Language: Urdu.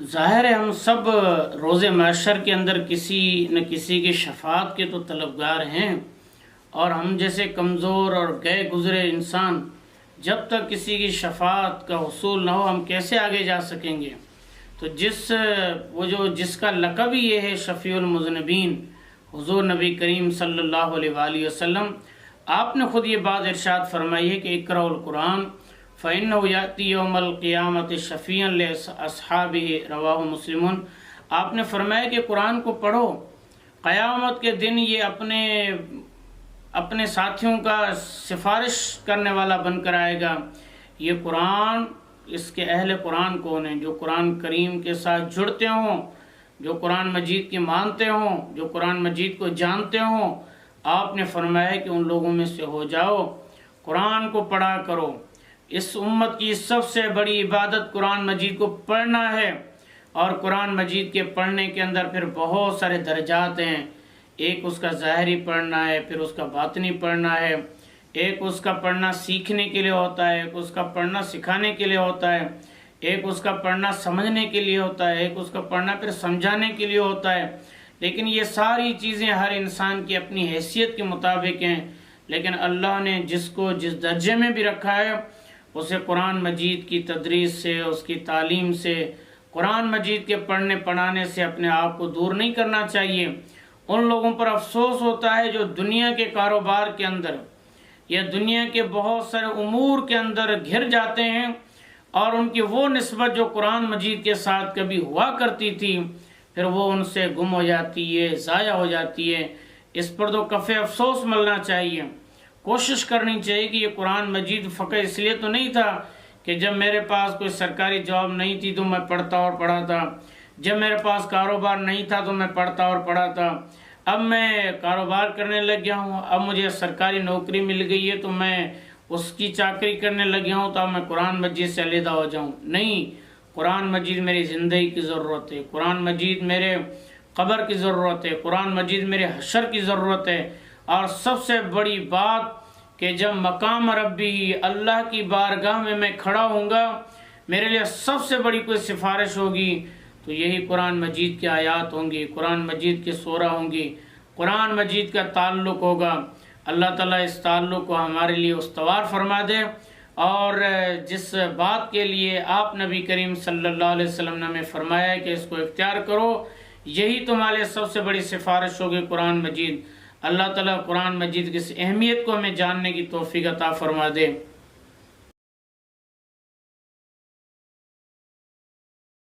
ظاہر ہے ہم سب روز محشر کے اندر کسی نہ کسی کی شفاعت کے تو طلبگار ہیں، اور ہم جیسے کمزور اور گئے گزرے انسان جب تک کسی کی شفاعت کا حصول نہ ہو ہم کیسے آگے جا سکیں گے؟ تو جس کا لقب ہی یہ ہے شفیع المذنبین، حضور نبی کریم صلی اللہ علیہ وآلہ وسلم، آپ نے خود یہ بات ارشاد فرمائی ہے کہ اقرأوا القرآن فَإِنَّهُ يَأْتِي يَوْمَ الْقِيَامَةِ شَفِيعًا لِأَصْحَابِهِ رواہ مسلم۔ آپ نے فرمایا کہ قرآن کو پڑھو، قیامت کے دن یہ اپنے ساتھیوں کا سفارش کرنے والا بن کر آئے گا۔ یہ قرآن، اس کے اہل قرآن کون ہیں؟ جو قرآن کریم کے ساتھ جڑتے ہوں، جو قرآن مجید کی مانتے ہوں، جو قرآن مجید کو جانتے ہوں۔ آپ نے فرمایا کہ ان لوگوں میں سے ہو جاؤ، قرآن کو پڑھا کرو۔ اس امت کی سب سے بڑی عبادت قرآن مجید کو پڑھنا ہے، اور قرآن مجید کے پڑھنے کے اندر پھر بہت سارے درجات ہیں۔ ایک اس کا ظاہری پڑھنا ہے، پھر اس کا باطنی پڑھنا ہے، ایک اس کا پڑھنا سیکھنے کے لیے ہوتا ہے، ایک اس کا پڑھنا سکھانے کے لیے ہوتا ہے، ایک اس کا پڑھنا سمجھنے کے لیے ہوتا ہے، ایک اس کا پڑھنا پھر سمجھانے کے لیے ہوتا ہے۔ لیکن یہ ساری چیزیں ہر انسان کی اپنی حیثیت کے مطابق ہیں، لیکن اللہ نے جس کو جس درجے میں بھی رکھا ہے اسے قرآن مجید کی تدریس سے، اس کی تعلیم سے، قرآن مجید کے پڑھنے پڑھانے سے اپنے آپ کو دور نہیں کرنا چاہیے۔ ان لوگوں پر افسوس ہوتا ہے جو دنیا کے کاروبار کے اندر یا دنیا کے بہت سارے امور کے اندر گھر جاتے ہیں، اور ان کی وہ نسبت جو قرآن مجید کے ساتھ کبھی ہوا کرتی تھی پھر وہ ان سے گم ہو جاتی ہے، ضائع ہو جاتی ہے۔ اس پر تو کف افسوس ملنا چاہیے۔ کوشش کرنی چاہیے کہ یہ قرآن مجید فقط اس لیے تو نہیں تھا کہ جب میرے پاس کوئی سرکاری جاب نہیں تھی تو میں پڑھتا اور پڑھا تھا، جب میرے پاس کاروبار نہیں تھا تو میں پڑھتا اور پڑھا تھا، اب میں کاروبار کرنے لگ گیا ہوں، اب مجھے سرکاری نوکری مل گئی ہے تو میں اس کی چاکری کرنے لگ گیا ہوں تو اب میں قرآن مجید سے علیحدہ ہو جاؤں۔ نہیں، قرآن مجید میری زندگی کی ضرورت ہے، قرآن مجید میرے قبر کی ضرورت ہے، قرآن مجید میرے حشر کی ضرورت ہے۔ اور سب سے بڑی بات کہ جب مقام ربی، اللہ کی بارگاہ میں میں کھڑا ہوں گا، میرے لیے سب سے بڑی کوئی سفارش ہوگی تو یہی قرآن مجید کی آیات ہوں گی، قرآن مجید کی سورہ ہوں گی، قرآن مجید کا تعلق ہوگا۔ اللہ تعالیٰ اس تعلق کو ہمارے لیے استوار فرما دے، اور جس بات کے لیے آپ نبی کریم صلی اللہ علیہ وسلم نے ہمیں فرمایا ہے کہ اس کو اختیار کرو، یہی تمہارے سب سے بڑی سفارش ہوگی، قرآن مجید۔ اللہ تعالیٰ قرآن مجید کی اس اہمیت کو ہمیں جاننے کی توفیق عطا فرما دے۔